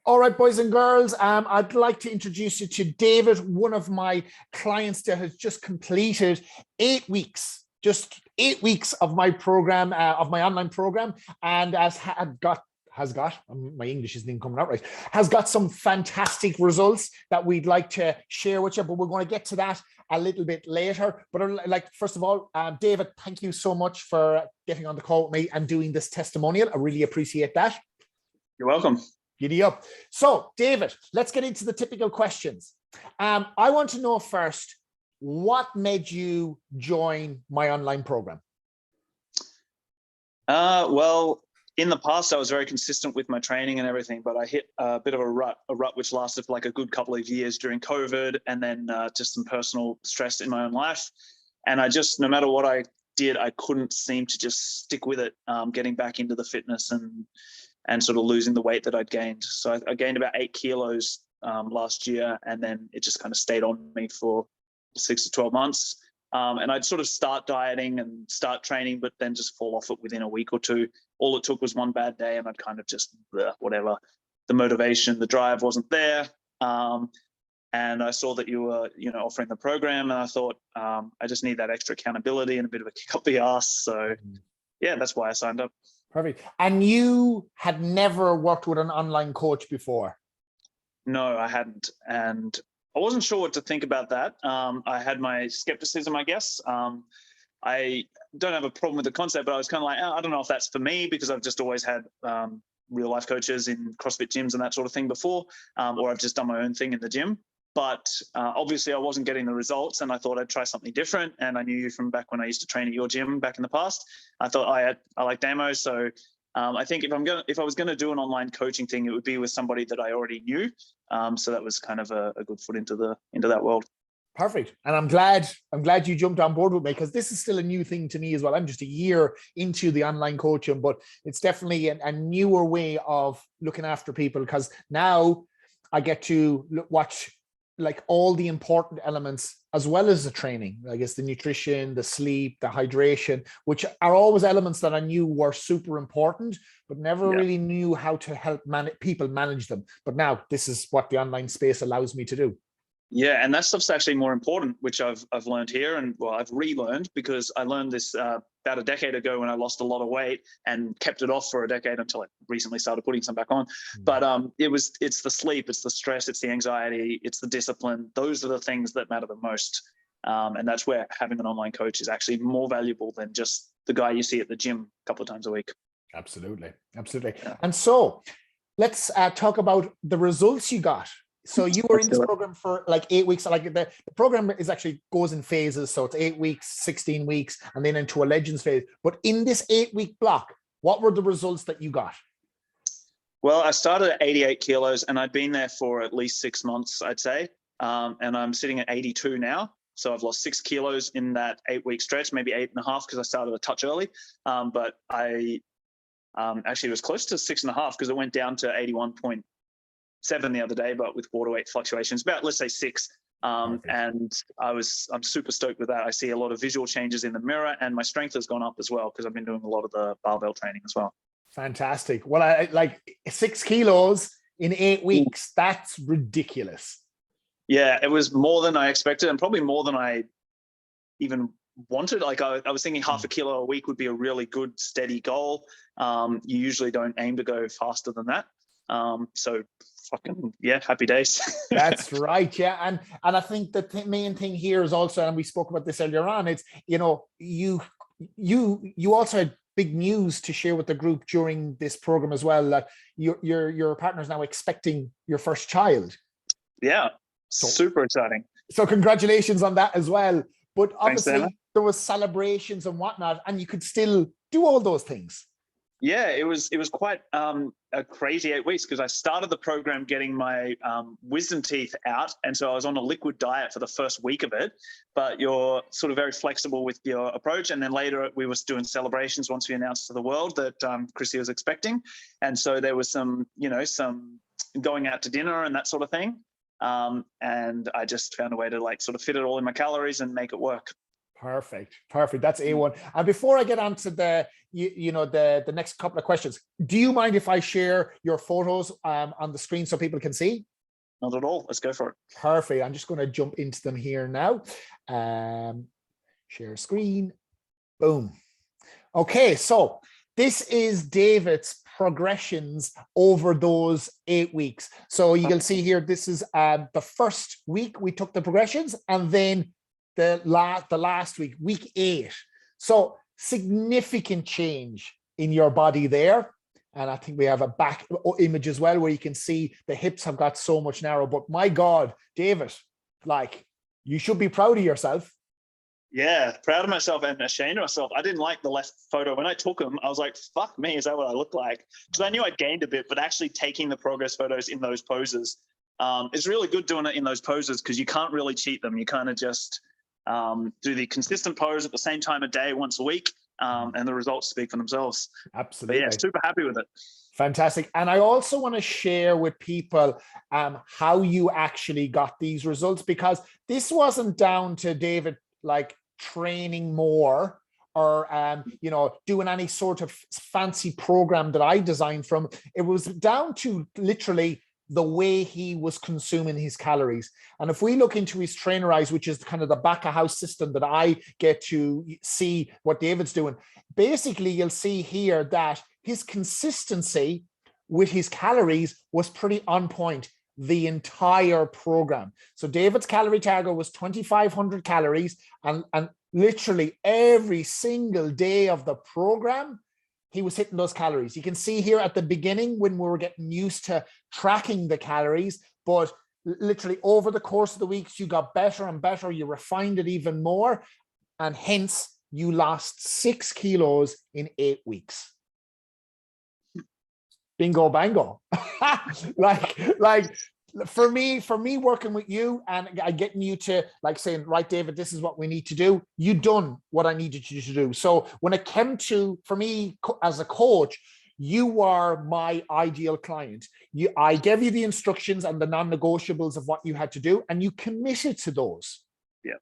All right, boys and girls, I'd like to introduce you to David, one of my clients that has just completed 8 weeks, just 8 weeks of my program, of my online program, and my English isn't even coming out right, has got some fantastic results that we'd like to share with you, but we're going to get to that a little bit later. But first of all, David, thank you so much for getting on the call with me and doing this testimonial. I really appreciate that. You're welcome. Giddy up. So, David, let's get into the typical questions. I want to know first, what made you join my online program? Well, in the past, I was very consistent with my training and everything, but I hit a bit of a rut which lasted for like a good couple of years during COVID, and then just some personal stress in my own life. And I just, no matter what I did, I couldn't seem to just stick with it, getting back into the fitness and sort of losing the weight that I'd gained. So I gained about 8 kilos last year, and then it just kind of stayed on me for 6 to 12 months. And I'd sort of start dieting and start training, but then just fall off it within a week or two. All it took was one bad day, and I'd kind of just, whatever. The motivation, the drive wasn't there. And I saw that you were, offering the program, and I thought, I just need that extra accountability and a bit of a kick up the ass. So yeah, that's why I signed up. Perfect. And you had never worked with an online coach before? No, I hadn't. And I wasn't sure what to think about that. I had my skepticism, I guess. I don't have a problem with the concept, but I was kind of like, I don't know if that's for me, because I've just always had real life coaches in CrossFit gyms and that sort of thing before, or I've just done my own thing in the gym. But obviously I wasn't getting the results, and I thought I'd try something different. And I knew you from back when I used to train at your gym back in the past. I thought I like Damo. So I think if I was gonna do an online coaching thing, it would be with somebody that I already knew. So that was kind of a good foot into that world. Perfect. And I'm glad you jumped on board with me, because this is still a new thing to me as well. I'm just a year into the online coaching, but it's definitely a newer way of looking after people, because now I get to watch like all the important elements, as well as the training, I guess the nutrition, the sleep, the hydration, which are always elements that I knew were super important, but never really knew how to help people manage them. But now this is what the online space allows me to do. Yeah, and that stuff's actually more important, which I've learned here, and well, I've relearned, because I learned this about a decade ago when I lost a lot of weight and kept it off for a decade until I recently started putting some back on. But it's the sleep, it's the stress, it's the anxiety, it's the discipline. Those are the things that matter the most, and that's where having an online coach is actually more valuable than just the guy you see at the gym a couple of times a week. Absolutely. Yeah. And so let's talk about the results you got. So you were in this program for like 8 weeks. Like the program is actually goes in phases. So it's 8 weeks, 16 weeks, and then into a Legends phase. But in this 8-week block, what were the results that you got? Well, I started at 88 kilos, and I'd been there for at least 6 months, I'd say. And I'm sitting at 82 now. So I've lost 6 kilos in that 8-week stretch, maybe 8.5, because I started a touch early. But I actually was close to 6.5, because it went down to 81.7 the other day, but with water weight fluctuations, about, let's say, 6. And I'm super stoked with that. I see a lot of visual changes in the mirror, and my strength has gone up as well, because I've been doing a lot of the barbell training as well. Fantastic. Well, I like 6 kilos in 8 weeks. That's ridiculous. Yeah, it was more than I expected, and probably more than I even wanted. Like I was thinking half a kilo a week would be a really good, steady goal. You usually don't aim to go faster than that. So fucking yeah, happy days. That's right. Yeah. And I think the main thing here is also, and we spoke about this earlier on, it's, you also had big news to share with the group during this program as well, that your partner is now expecting your first child. Yeah. Super exciting. So congratulations on that as well. But obviously Thanks, there was celebrations and whatnot, and you could still do all those things. Yeah, it was quite a crazy 8 weeks, because I started the program getting my wisdom teeth out, and so I was on a liquid diet for the first week of it. But you're sort of very flexible with your approach, and then later we were doing celebrations once we announced to the world that Chrissy was expecting, and so there was some going out to dinner and that sort of thing, and I just found a way to like sort of fit it all in my calories and make it work. Perfect. Perfect. That's A1. And before I get on to the next couple of questions, do you mind if I share your photos on the screen so people can see? Not at all. Let's go for it. Perfect. I'm just going to jump into them here now. Share screen. Boom. Okay, so this is David's progressions over those 8 weeks. So you can see here, this is the first week we took the progressions, and then the last week, week 8. So significant change in your body there. And I think we have a back image as well, where you can see the hips have got so much narrow. But my God, David, like, you should be proud of yourself. Yeah, proud of myself and ashamed of myself. I didn't like the left photo. When I took them, I was like, fuck me, is that what I look like? Because I knew I gained a bit, but actually taking the progress photos in those poses, it's really good doing it in those poses, because you can't really cheat them. You kind of just do the consistent pose at the same time of day once a week, and the results speak for themselves. Absolutely. But yeah, super happy with it. Fantastic. And I also want to share with people how you actually got these results, because this wasn't down to David like training more or doing any sort of fancy program that I designed from. It was down to literally the way he was consuming his calories. And if we look into his Trainer Eyes, which is kind of the back of house system that I get to see what David's doing, basically you'll see here that his consistency with his calories was pretty on point the entire program. So David's calorie target was 2,500 calories, and literally every single day of the program, he was hitting those calories. You can see here at the beginning when we were getting used to tracking the calories, but literally over the course of the weeks, you got better and better. You refined it even more. And hence you lost 6 kilos in 8 weeks. Bingo, bango. like for me working with you and getting you to like saying, right, David, this is what we need to do. You done what I needed you to do. So when it came to, for me as a coach, you are my ideal client. I gave you the instructions and the non-negotiables of what you had to do, and you committed to those. Yeah.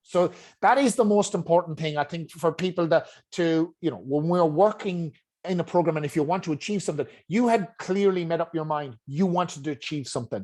So that is the most important thing, I think, for people when we're working in a program, and if you want to achieve something, you had clearly made up your mind. You wanted to achieve something.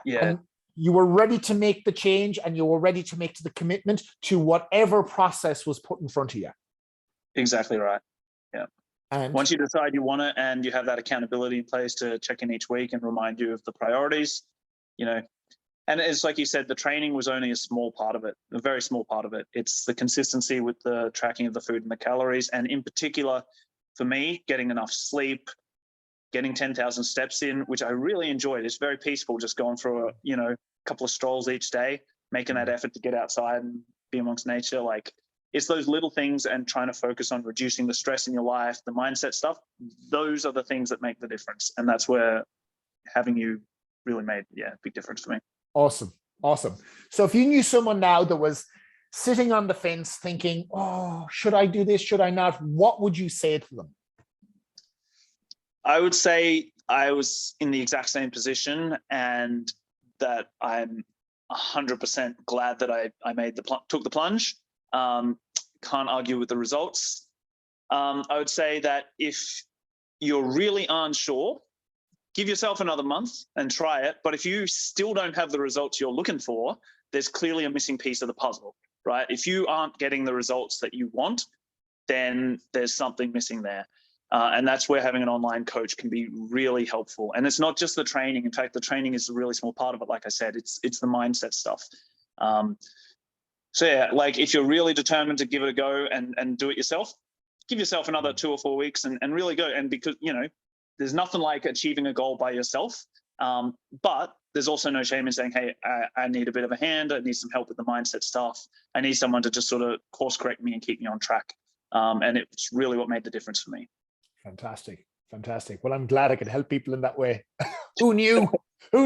Yeah. And you were ready to make the change, and you were ready to make the commitment to whatever process was put in front of you. Exactly right. Yeah. And once you decide you want it, and you have that accountability in place to check in each week and remind you of the priorities, and it's like you said, the training was only a small part of it, a very small part of it. It's the consistency with the tracking of the food and the calories. And in particular, for me, getting enough sleep, getting 10,000 steps in, which I really enjoyed. It's very peaceful, just going through a couple of strolls each day, making that effort to get outside and be amongst nature. Like, it's those little things, and trying to focus on reducing the stress in your life, the mindset stuff. Those are the things that make the difference. And that's where having you really made, a big difference for me. Awesome. So if you knew someone now that was sitting on the fence thinking, oh, should I do this? Should I not? What would you say to them? I would say I was in the exact same position, and that I'm 100% glad that I took the plunge. Can't argue with the results. I would say that if you're really unsure, give yourself another month and try it. But if you still don't have the results you're looking for, there's clearly a missing piece of the puzzle, right? If you aren't getting the results that you want, then there's something missing there. And that's where having an online coach can be really helpful. And it's not just the training. In fact, the training is a really small part of it. Like I said, it's the mindset stuff. So yeah, like if you're really determined to give it a go and do it yourself, give yourself another 2 or 4 weeks and really go. And because, there's nothing like achieving a goal by yourself. But there's also no shame in saying, hey, I need a bit of a hand. I need some help with the mindset stuff. I need someone to just sort of course correct me and keep me on track. And it's really what made the difference for me. Fantastic. Well, I'm glad I could help people in that way. Who knew? From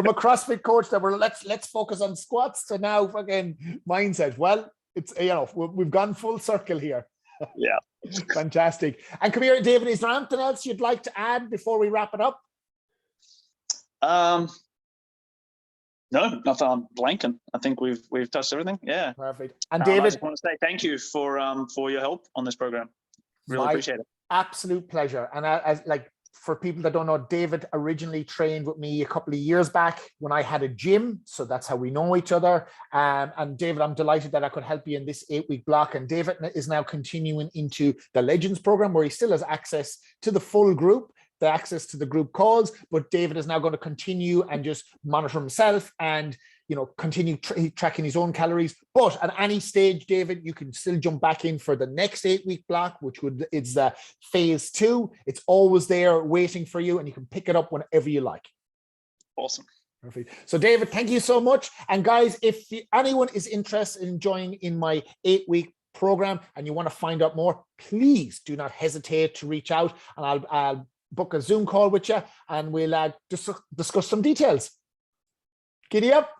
a CrossFit coach that let's focus on squats to now fucking mindset. Well, it's we've gone full circle here. Yeah. Fantastic. And come here, David, is there anything else you'd like to add before we wrap it up? No, nothing. I'm blanking. I think we've touched everything. Yeah. Perfect. And I David, just want to say thank you for your help on this program. Really my appreciate it. absolute pleasure. And as like, for people that don't know, David originally trained with me a couple of years back when I had a gym. So that's how we know each other. And David, I'm delighted that I could help you in this 8-week block. And David is now continuing into the Legends program, where he still has access to the full group, the access to the group calls, but David is now going to continue and just monitor himself and, you know, continue tracking his own calories. But at any stage, David, you can still jump back in for the next 8-week block, which it's phase 2. It's always there waiting for you, and you can pick it up whenever you like. Awesome. Perfect. So David, thank you so much. And guys, if anyone is interested in joining in my 8-week program and you want to find out more, please do not hesitate to reach out, and I'll book a Zoom call with you and we'll discuss some details. Giddy up.